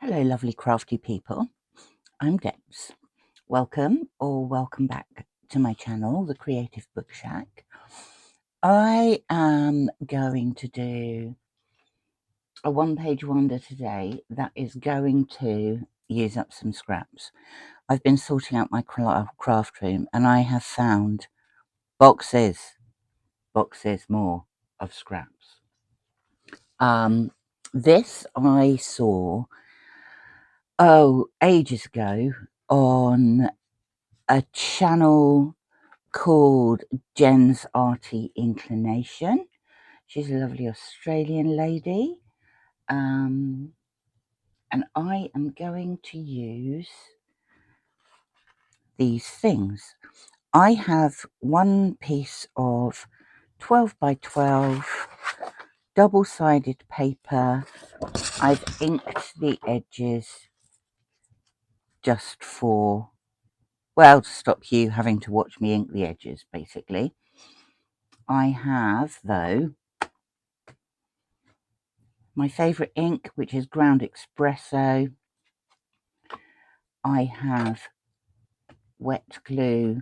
Hello, lovely crafty people. I'm Debs. Welcome or welcome back to my channel, The Creative Book Shack. I am going to do a one-page wonder today that is going to use up some scraps. I've been sorting out my craft room and I have found boxes more of scraps. This I saw ages ago on a channel called Jen's Arty Inclination. She's a lovely Australian lady. And I am going to use these things. I have one piece of 12 by 12 double-sided paper. I've inked the edges just for, well, to stop you having to watch me ink the edges, basically. I have, though, my favourite ink, which is ground espresso. I have wet glue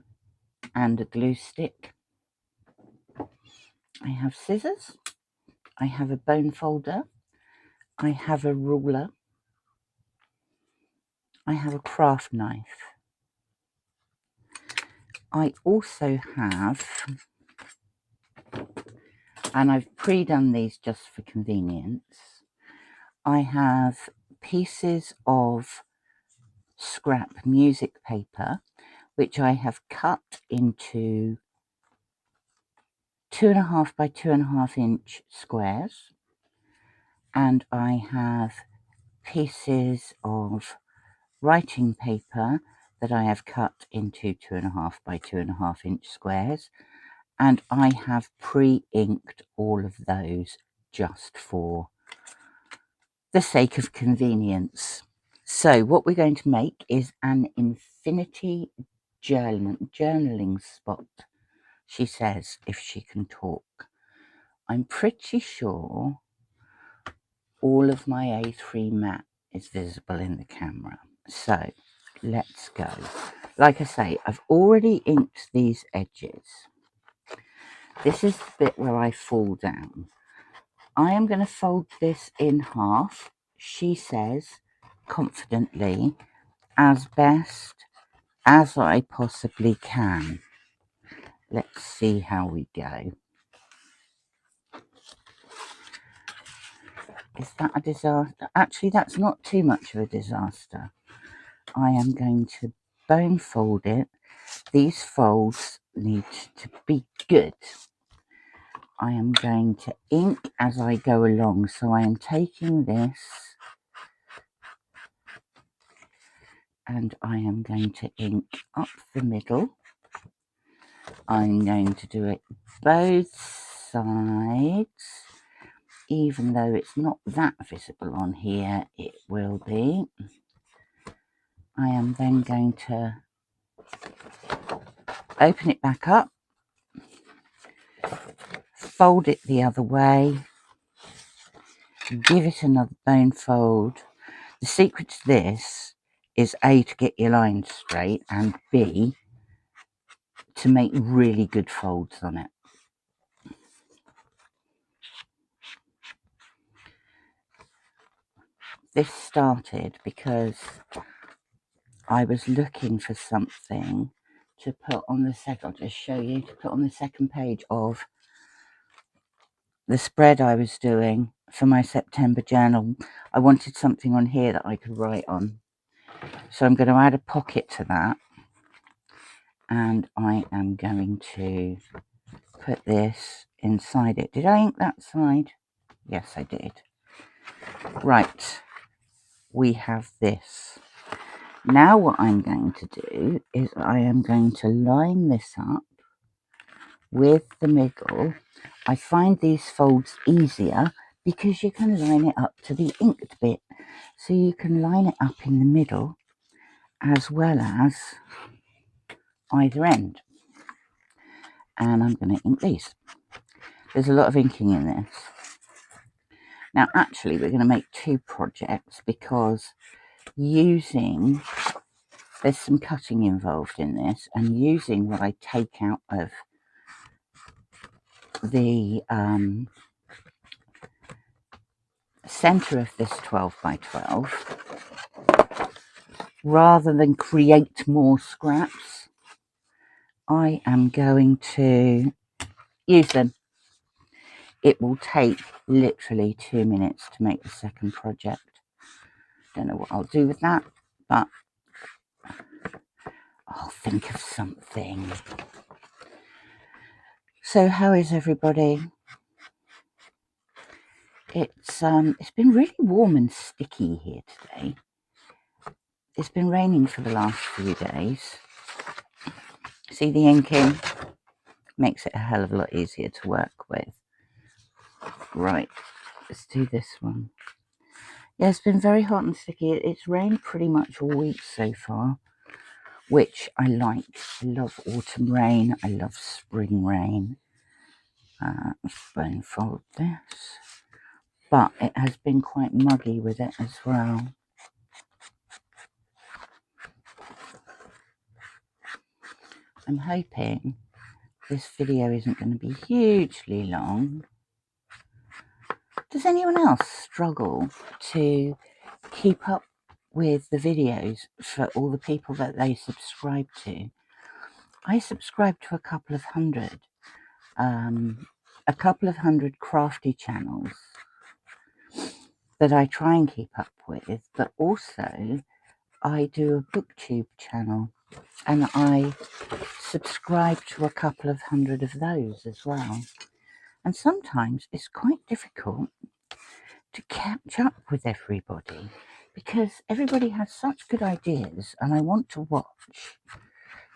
and a glue stick. I have scissors. I have a bone folder. I have a ruler. I have a craft knife. I also have, and I've pre-done these just for convenience, I have pieces of scrap music paper, which I have cut into 2.5 by 2.5 inch squares, and I have pieces of writing paper that I have cut into 2.5 by 2.5 inch squares, and I have pre-inked all of those just for the sake of convenience. So what we're going to make is an infinity journaling spot, she says, if she can talk. I'm pretty sure all of my A3 mat is visible in the camera. So let's go. Like I say, I've already inked these edges. This is the bit where I fall down. I am going to fold this in half, she says, confidently, as best as I possibly can. Let's see how we go. Is that a disaster? Actually, that's not too much of a disaster. I am going to bone fold it. These folds need to be good. I am going to ink as I go along. So I am taking this and I am going to ink up the middle. I'm going to do it both sides. Even though it's not that visible on here, it will be. I am then going to open it back up, fold it the other way, give it another bone fold. The secret to this is A, to get your lines straight, and B, to make really good folds on it. This started because I was looking for something to put on the second, I'll just show you, to put on the second page of the spread I was doing for my September journal. I wanted something on here that I could write on. So I'm going to add a pocket to that. And I am going to put this inside it. Did I ink that side? Yes, I did. Right. We have this. Now what I'm going to do is I am going to line this up with the middle. I find these folds easier because you can line it up to the inked bit. So you can line it up in the middle as well as either end. And I'm going to ink these. There's a lot of inking in this. Now actually we're going to make 2 projects because there's some cutting involved in this, and using what I take out of the centre of this 12 by 12, rather than create more scraps, I am going to use them. It will take literally 2 minutes to make the second project. Don't know what I'll do with that, but I'll think of something. So how is everybody? It's been really warm and sticky here today. It's been raining for the last few days. See the inking? Makes it a hell of a lot easier to work with. Right, let's do this one. Yeah, it's been very hot and sticky. It's rained pretty much all week so far, which I like. I love autumn rain. I love spring rain. Let's fold this. But it has been quite muggy with it as well. I'm hoping this video isn't going to be hugely long. Does anyone else struggle to keep up with the videos for all the people that they subscribe to? I subscribe to a couple of hundred crafty channels that I try and keep up with, but also I do a booktube channel and I subscribe to a couple of hundred of those as well. And sometimes it's quite difficult to catch up with everybody because everybody has such good ideas and I want to watch.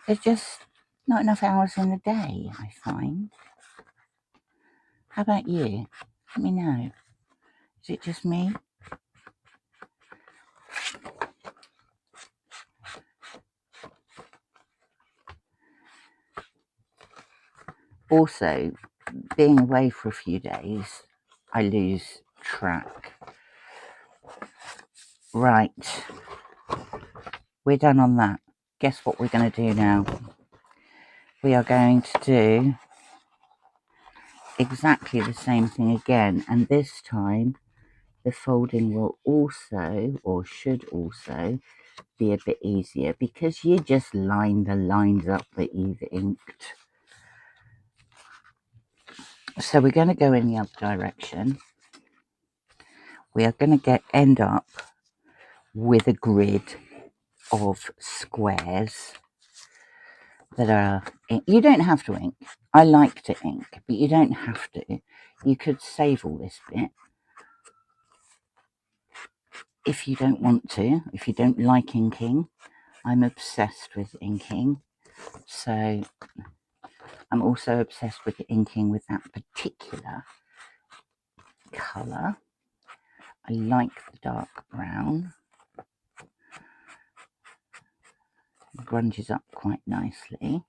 There's just not enough hours in the day, I find. How about you? Let me know. Is it just me? Also, being away for a few days, I lose track. Right, we're done on that. Guess what we're going to do now? We are going to do exactly the same thing again, and this time the folding will also, or should also, be a bit easier because you just line the lines up that you've inked. So we're going to go in the other direction. We are going to end up with a grid of squares that are, you don't have to ink. I like to ink, but you don't have to. You could save all this bit if you don't want to, if you don't like inking. I'm obsessed with inking, so I'm also obsessed with inking with that particular colour. I like the dark brown. It grunges up quite nicely.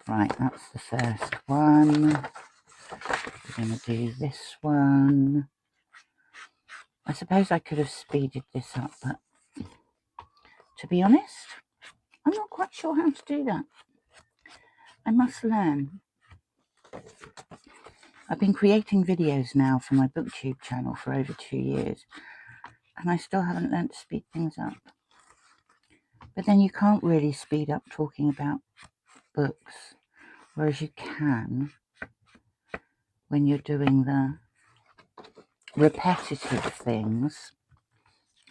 Right, that's the first one. We're going to do this one. I suppose I could have speeded this up, but to be honest, I'm not quite sure how to do that. I must learn. I've been creating videos now for my booktube channel for over 2 years, and I still haven't learned to speed things up. But then you can't really speed up talking about books, whereas you can when you're doing the repetitive things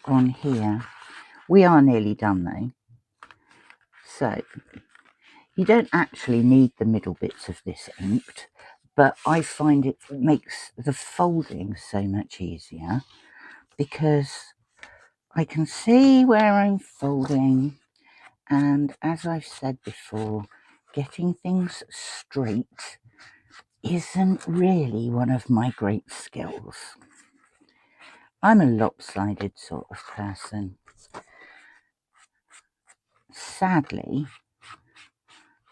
on here. We are nearly done though. So you don't actually need the middle bits of this inked, but I find it makes the folding so much easier because I can see where I'm folding, and as I've said before, getting things straight isn't really one of my great skills. I'm a lopsided sort of person. Sadly,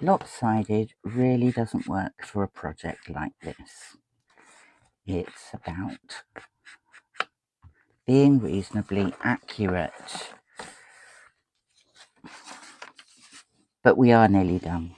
lopsided really doesn't work for a project like this. It's about being reasonably accurate. But we are nearly done.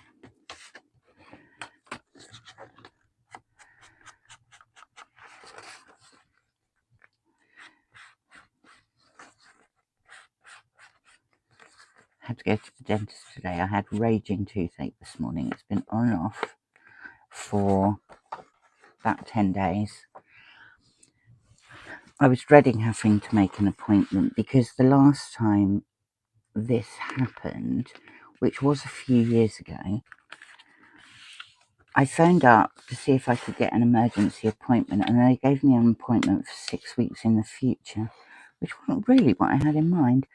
I had to go to the dentist today. I had raging toothache this morning. It's been on and off for about 10 days. I was dreading having to make an appointment because the last time this happened, which was a few years ago, I phoned up to see if I could get an emergency appointment, and they gave me an appointment for 6 weeks in the future, which wasn't really what I had in mind.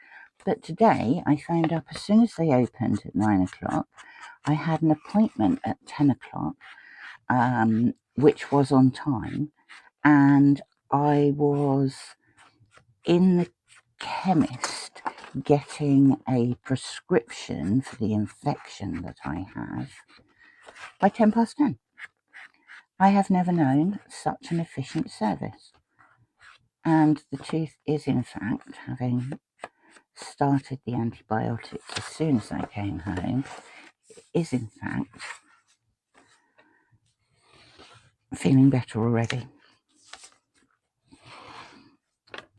But today I phoned up as soon as they opened at 9 o'clock. I had an appointment at 10 o'clock, which was on time, and I was in the chemist getting a prescription for the infection that I have by 10 past 10. I have never known such an efficient service. And the tooth is, in fact, having started the antibiotics as soon as I came home, is, in fact, feeling better already.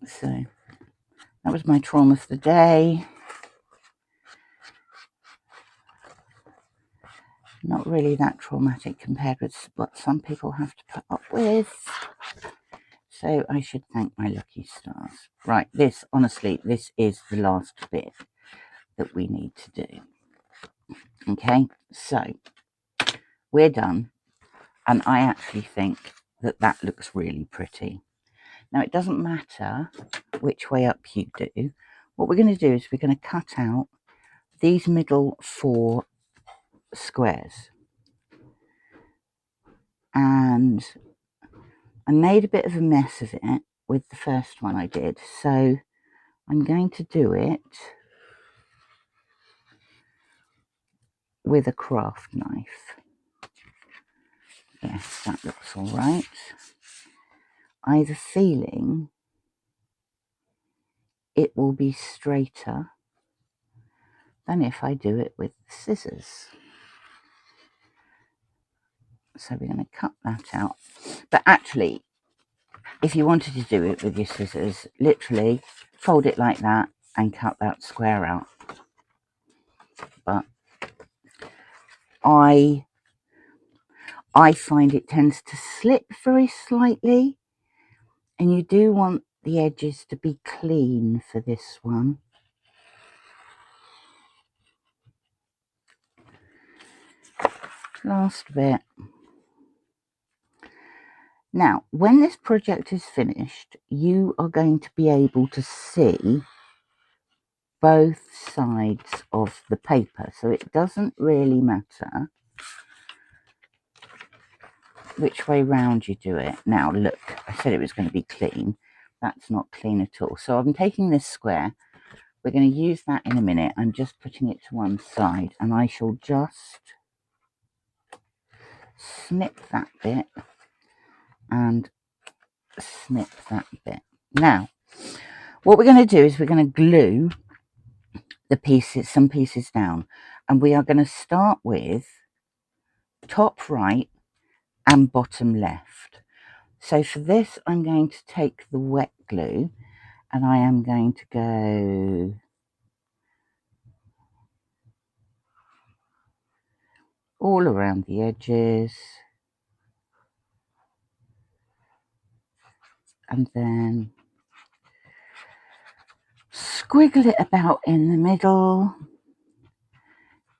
So that was my trauma for the day. Not really that traumatic compared with what some people have to put up with. So I should thank my lucky stars. Right, honestly, this is the last bit that we need to do. Okay, so we're done. And I actually think that looks really pretty. Now, it doesn't matter which way up you do. What we're going to do is we're going to cut out these middle 4 squares. And I made a bit of a mess of it with the first one I did. So I'm going to do it with a craft knife. Yes, that looks all right. I have a feeling it will be straighter than if I do it with scissors. So we're going to cut that out. But actually, if you wanted to do it with your scissors, literally fold it like that and cut that square out. But I find it tends to slip very slightly, and you do want the edges to be clean for this one. Last bit. Now, when this project is finished, you are going to be able to see both sides of the paper, so it doesn't really matter which way round you do it. Now look, I said it was going to be clean. That's not clean at all. So I'm taking this square. We're going to use that in a minute. I'm just putting it to one side, and I shall just snip that bit and snip that bit. Now, what we're going to do is we're going to glue the pieces, some pieces down, and we are going to start with top right and bottom left. So for this, I'm going to take the wet glue, and I am going to go all around the edges, and then squiggle it about in the middle.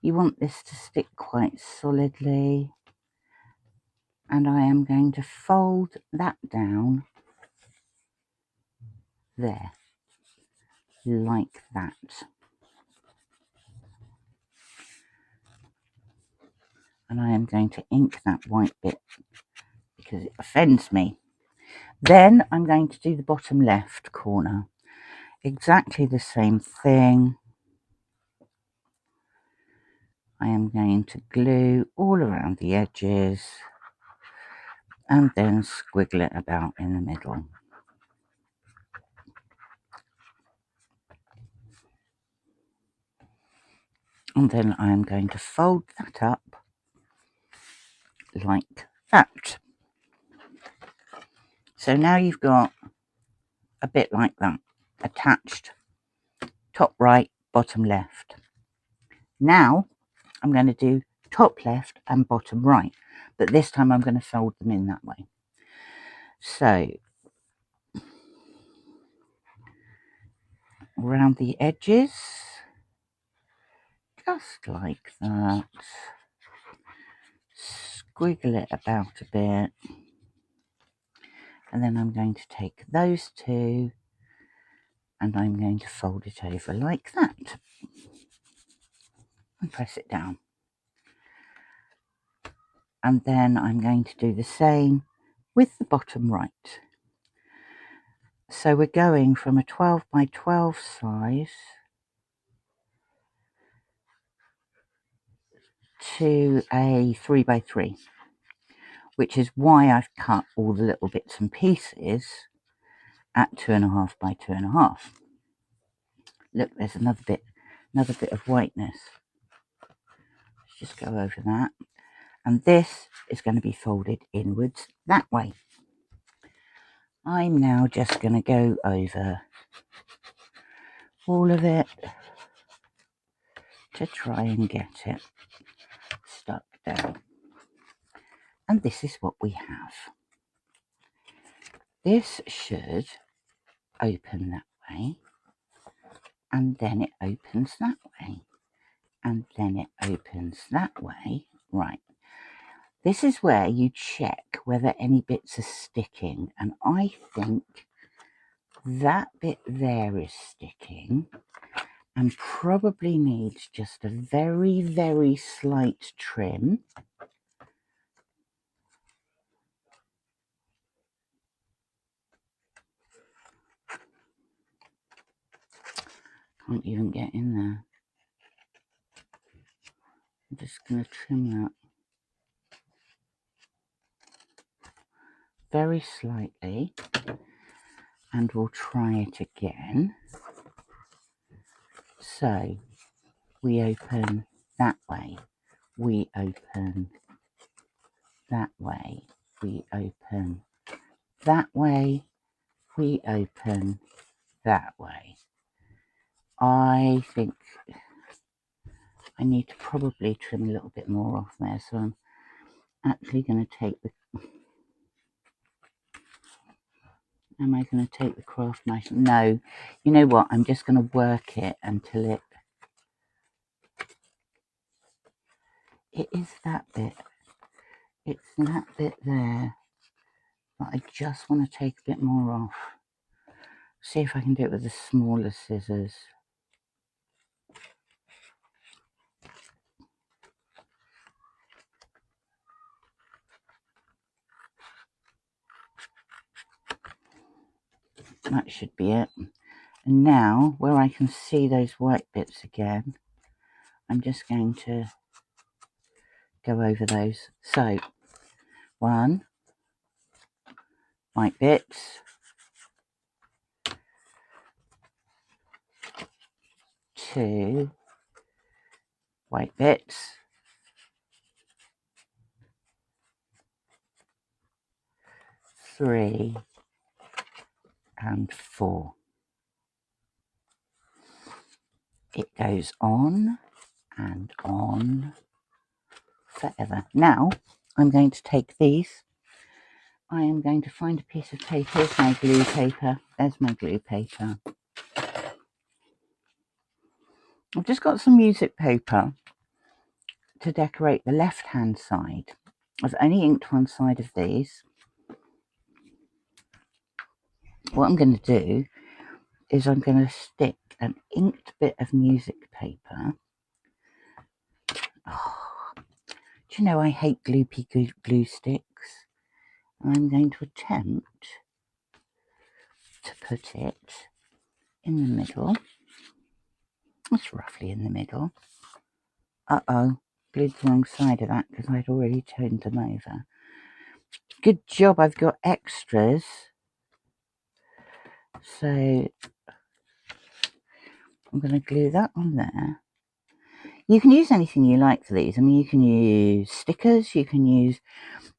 You want this to stick quite solidly, and I am going to fold that down there, like that. And I am going to ink that white bit because it offends me. Then I'm going to do the bottom left corner. Exactly the same thing. I am going to glue all around the edges and then squiggle it about in the middle. And then I am going to fold that up like that. So now you've got a bit like that, attached, top right, bottom left. Now I'm going to do top left and bottom right, but this time I'm going to fold them in that way. So around the edges, just like that, squiggle it about a bit, and then I'm going to take those two and I'm going to fold it over like that and press it down. And then I'm going to do the same with the bottom right. So we're going from a 12 by 12 size to a 3 by 3, which is why I've cut all the little bits and pieces at 2.5 by 2.5. Look, there's another bit of whiteness. Let's just go over that. And this is going to be folded inwards that way. I'm now just going to go over all of it to try and get it stuck down. And this is what we have. This should open that way, and then it opens that way, and then it opens that way. Right. This is where you check whether any bits are sticking, and I think that bit there is sticking and probably needs just a very, very slight trim. Can't even get in there. I'm just going to trim that very slightly, and we'll try it again. So we open that way, we open that way, we open that way, we open that way. I think I need to probably trim a little bit more off there, so I'm actually going to take the craft knife? No, you know what, I'm just going to work it until it is that bit. It's that bit there, but I just want to take a bit more off. See if I can do it with the smaller scissors. That should be it. And now, where I can see those white bits again, I'm just going to go over those. So, 1, white bits, 2, white bits, 3, and 4. It goes on and on forever. Now, I'm going to take these. I am going to find a piece of paper. Here's my glue paper. There's my glue paper. I've just got some music paper to decorate the left-hand side. I've only inked one side of these. What I'm going to do is I'm going to stick an inked bit of music paper. Oh, do you know I hate gloopy glue sticks? I'm going to attempt to put it in the middle. It's roughly in the middle. Uh-oh, glued the wrong side of that because I'd already turned them over. Good job, I've got extras. So I'm going to glue that on there. You can use anything you like for these. I mean, you can use stickers, you can use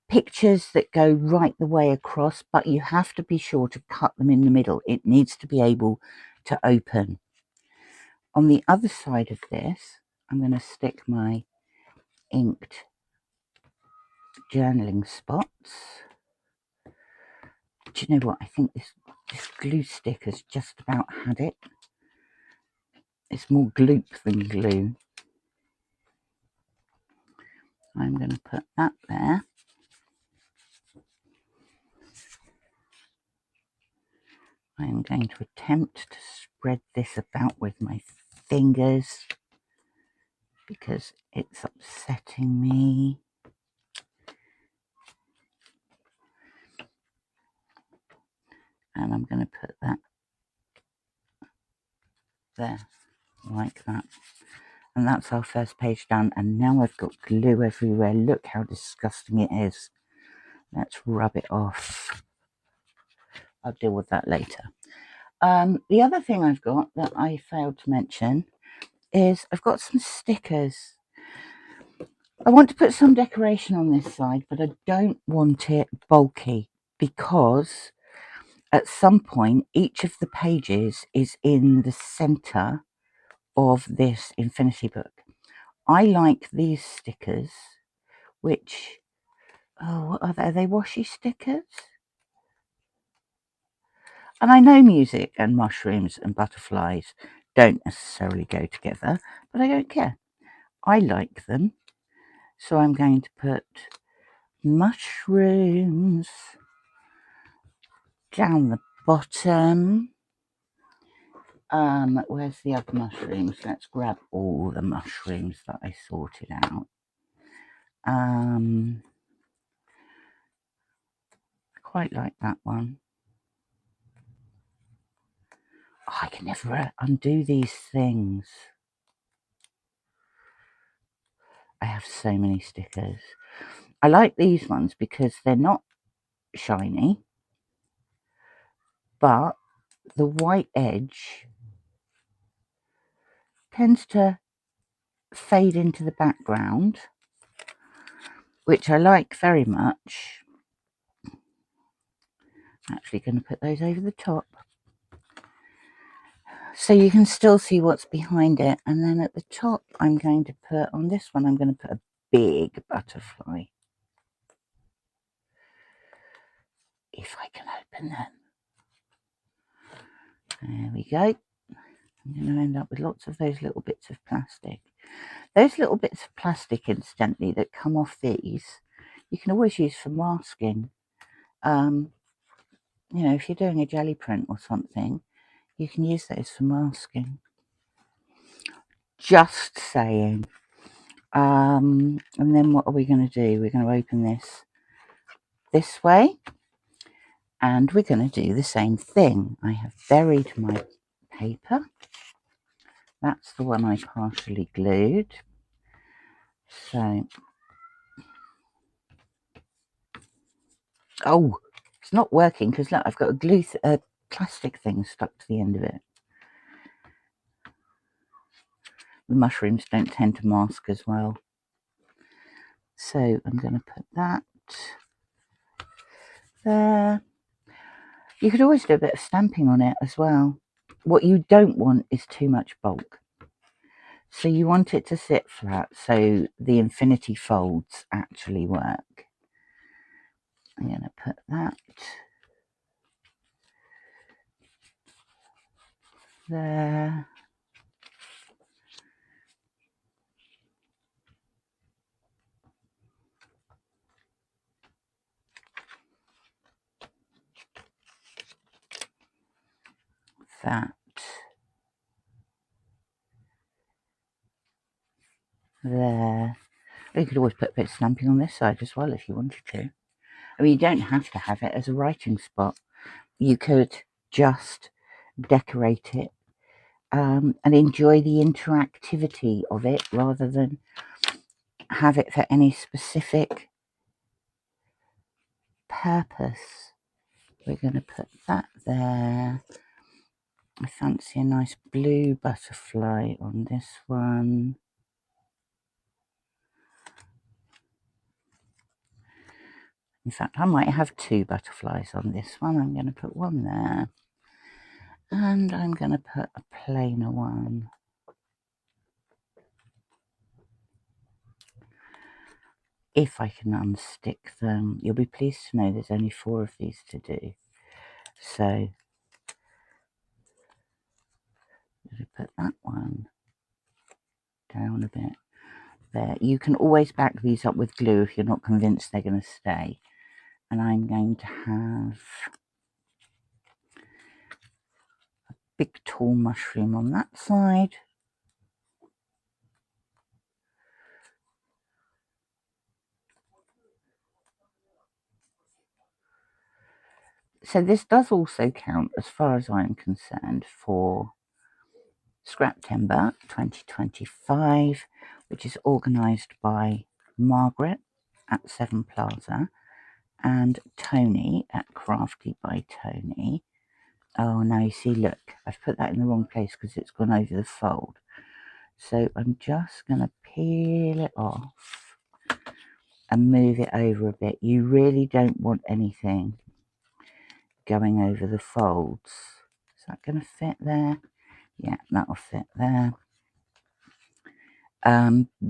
pictures that go right the way across, but you have to be sure to cut them in the middle. It needs to be able to open. On the other side of this, I'm going to stick my inked journaling spots. Do you know what? I think this glue stick has just about had it. It's more gloop than glue. I'm going to put that there. I'm going to attempt to spread this about with my fingers because it's upsetting me. And I'm going to put that there, like that. And that's our first page done. And now I've got glue everywhere. Look how disgusting it is. Let's rub it off. I'll deal with that later. The other thing I've got that I failed to mention is I've got some stickers. I want to put some decoration on this side, but I don't want it bulky because at some point each of the pages is in the center of this infinity book. I like these stickers, which, oh, what are they? Are they washi stickers? And I know music and mushrooms and butterflies don't necessarily go together, but I don't care. I like them. So I'm going to put mushrooms down the bottom. Where's the other mushrooms? Let's grab all the mushrooms that I sorted out. I quite like that one. Oh, I can never undo these things. I have so many stickers. I like these ones because they're not shiny, but the white edge tends to fade into the background, which I like very much. I'm actually going to put those over the top so you can still see what's behind it. And then at the top, I'm going to put, on this one, I'm going to put a big butterfly. If I can open that. There we go. I'm going to end up with lots of those little bits of plastic. Those little bits of plastic, incidentally, that come off these, you can always use for masking. You know, if you're doing a jelly print or something, you can use those for masking. Just saying. And then what are we going to do? We're going to open this way, and we're going to do the same thing. I have buried my paper. That's the one I partially glued. So, oh, it's not working because look, I've got a plastic thing stuck to the end of it. The mushrooms don't tend to mask as well. So I'm going to put that there. You could always do a bit of stamping on it as well. What you don't want is too much bulk. So you want it to sit flat so the infinity folds actually work. I'm going to put that there. That there. You could always put a bit of stamping on this side as well if you wanted to. I mean, you don't have to have it as a writing spot. You could just decorate it and enjoy the interactivity of it rather than have it for any specific purpose. We're going to put that there. I fancy a nice blue butterfly on this one. In fact, I might have 2 butterflies on this one. I'm going to put one there, and I'm going to put a plainer one. If I can unstick them. You'll be pleased to know there's only 4 of these to do. So, I'm going to put that one down a bit there. You can always back these up with glue if you're not convinced they're going to stay. And I'm going to have a big tall mushroom on that side. So this does also count, as far as I'm concerned, for Scraptember 2025, which is organised by Margreth at 7 Plaza and Toni at Crafty by Toni. Oh, now you see, look, I've put that in the wrong place because it's gone over the fold. So I'm just going to peel it off and move it over a bit. You really don't want anything going over the folds. Is that going to fit there? Yeah, that'll fit there.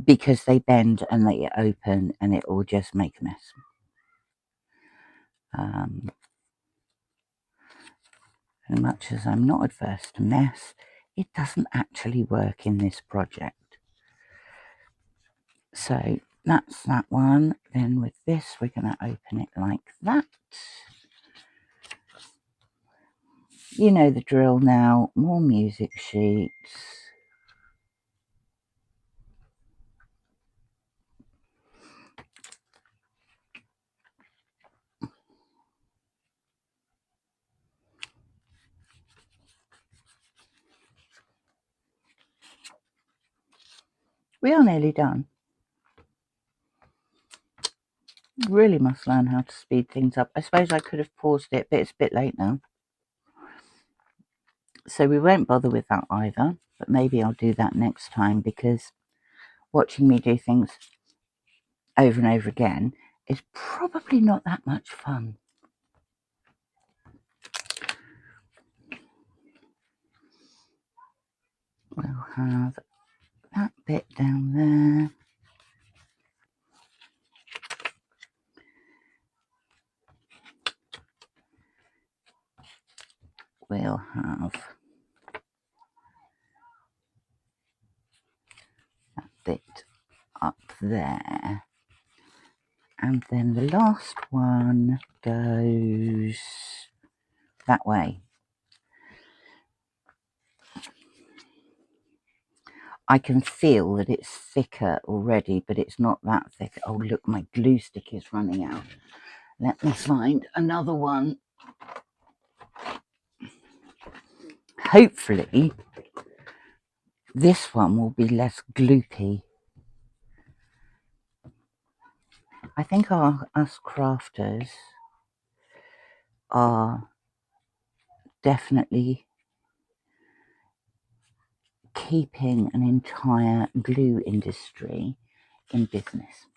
Because they bend and they open and it will just make a mess. As much as I'm not adverse to mess, it doesn't actually work in this project. So that's that one. Then with this, we're going to open it like that. You know the drill now. More music sheets. We are nearly done. Really must learn how to speed things up. I suppose I could have paused it, but it's a bit late now. So we won't bother with that either, but maybe I'll do that next time, because watching me do things over and over again is probably not that much fun. We'll have that bit down there. We'll have that bit up there. And then the last one goes that way. I can feel that it's thicker already, but it's not that thick. Oh, look, my glue stick is running out. Let me find another one. Hopefully, this one will be less gloopy. I think us crafters are definitely keeping an entire glue industry in business.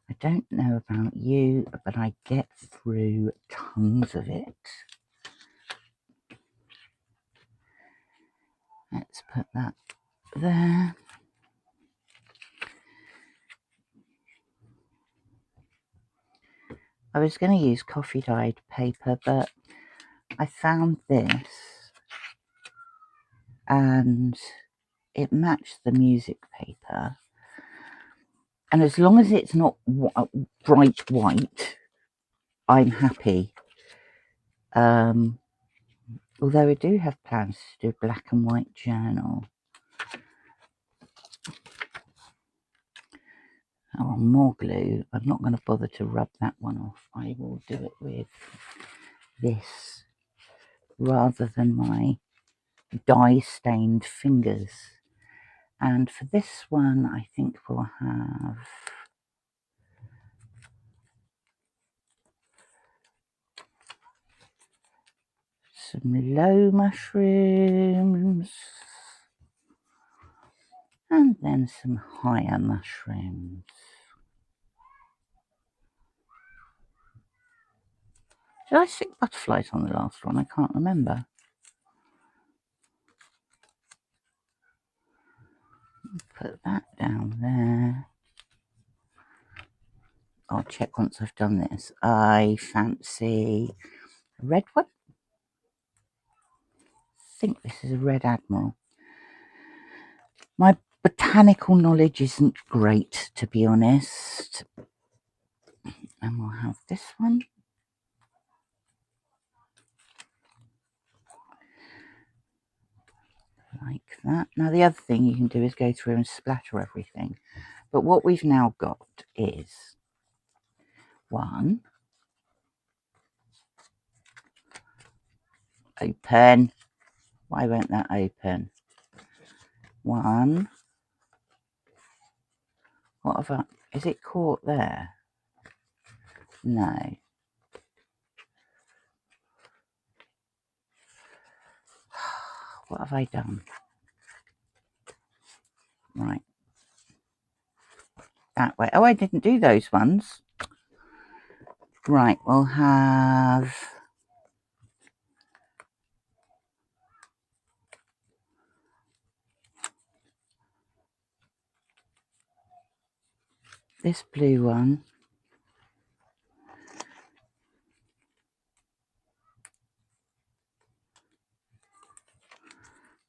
I don't know about you, but I get through tons of it. Let's put that there. I was going to use coffee dyed paper, but I found this and it matched the music paper. And as long as it's not bright white, I'm happy. Although I do have plans to do a black and white journal. Oh, more glue. I'm not going to bother to rub that one off. I will do it with this rather than my dye-stained fingers. And for this one, I think we'll have some low mushrooms and then some higher mushrooms. Did I stick butterflies on the last one? I can't remember. Put that down there. I'll check once I've done this. I fancy a red one. I think this is a red admiral. My botanical knowledge isn't great, to be honest. And we'll have this one. Like that. Now the other thing you can do is go through and splatter everything. But what we've now got is one. Open. Why won't that open? One. What have I... Is it caught there? No. What have I done? Right. That way. Oh, I didn't do those ones. Right, we'll have... this blue one.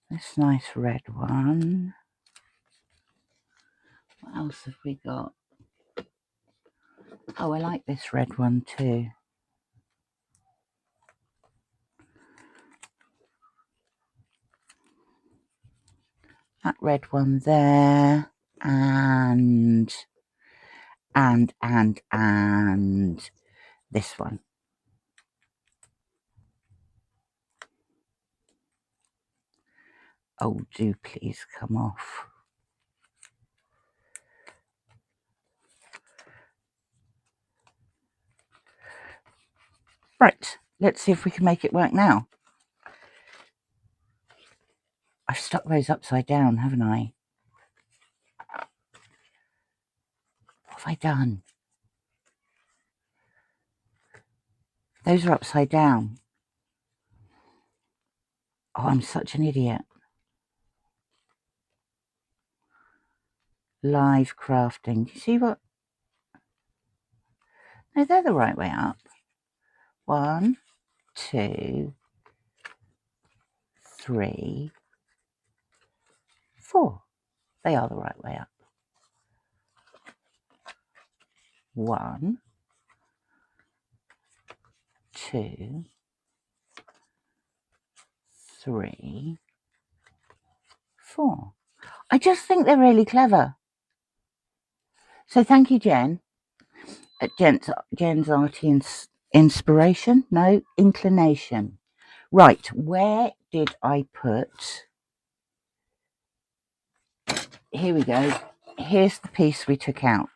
This nice red one. What else have we got? Oh, I like this red one too. That red one there. And this one. Oh, do please come off. Right, let's see if we can make it work now. I've stuck those upside down, haven't I? What have I done? Those are upside down. Oh, I'm such an idiot. Live crafting. Do you see what? No, they're the right way up. 1, 2, 3, 4. They are the right way up. 1, 2, 3, 4. I just think they're really clever. So thank you, Jen. At Jen's Arty Inspiration. No, Inclination. Right, where did I put... Here we go. Here's the piece we took out.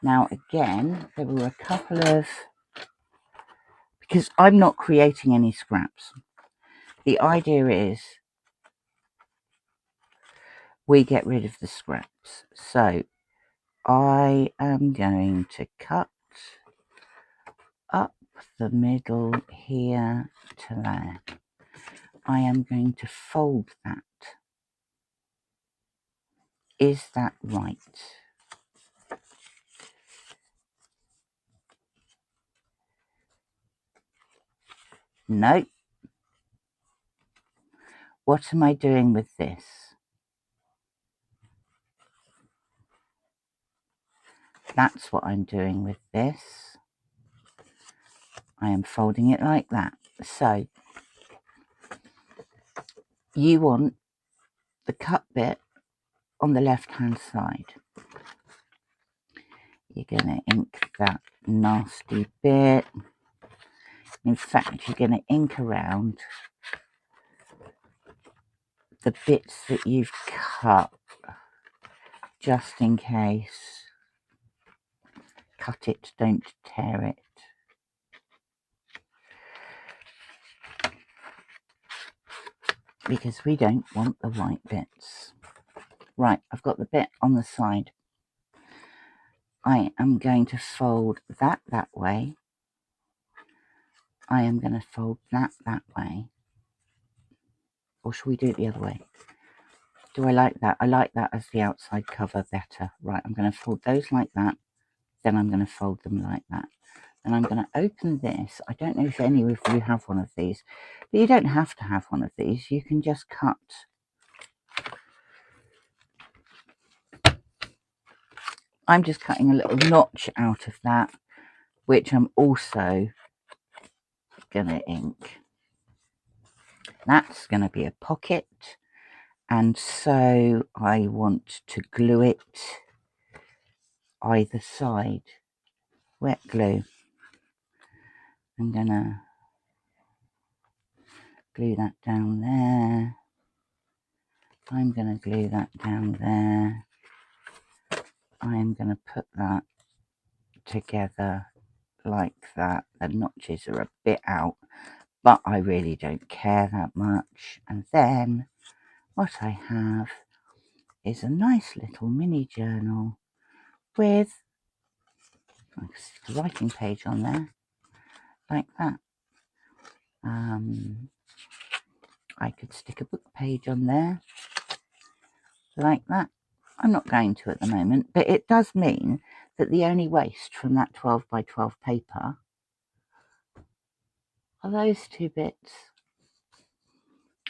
Now, again, there were a couple of... Because I'm not creating any scraps. The idea is we get rid of the scraps. So I am going to cut up the middle here to there. I am going to fold that. Is that right? No. What am I doing with this? That's what I'm doing with this. I am folding it like that. So you want the cut bit on the left hand side. You're going to ink that nasty bit. In fact, you're going to ink around the bits that you've cut, just in case. Cut it, don't tear it. Because we don't want the white bits. Right, I've got the bit on the side. I am going to fold that way I am going to fold that way. Or shall we do it the other way? Do I like that? I like that as the outside cover better. Right, I'm going to fold those like that. Then I'm going to fold them like that. And I'm going to open this. I don't know if any of you have one of these, but you don't have to have one of these. You can just cut. I'm just cutting a little notch out of that, which I'm also going to ink. That's going to be a pocket. And so I want to glue it either side. Wet glue. I'm going to glue that down there. I'm going to glue that down there. I'm going to put that together like that. The notches are a bit out, but I really don't care that much. And then what I have is a nice little mini journal with a writing page on there, like that. I could stick a book page on there, like that. I'm not going to at the moment, but it does mean that the only waste from that 12 by 12 paper are those two bits.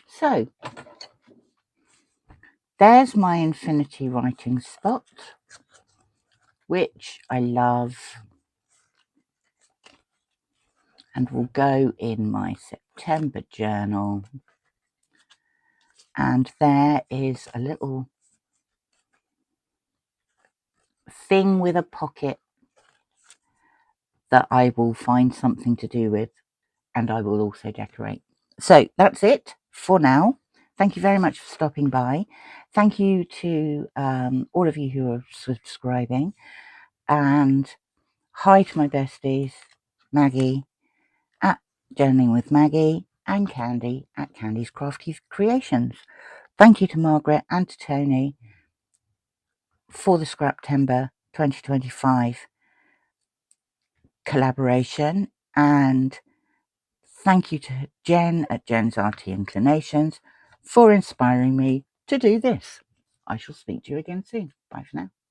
So there's my infinity writing spot, which I love, and will go in my September journal. And there is a little thing with a pocket that I will find something to do with, and I will also decorate. So that's it for now. Thank you very much for stopping by. Thank you to all of you who are subscribing, and hi to my besties, Maggie at Journaling with Maggie and Candy at Candy's Crafty Creations. Thank you to Margreth and to Toni for the Scraptember 2025 collaboration, and thank you to Jen at Jen's Arty Inclinations for inspiring me to do this. I shall speak to you again soon. Bye for now.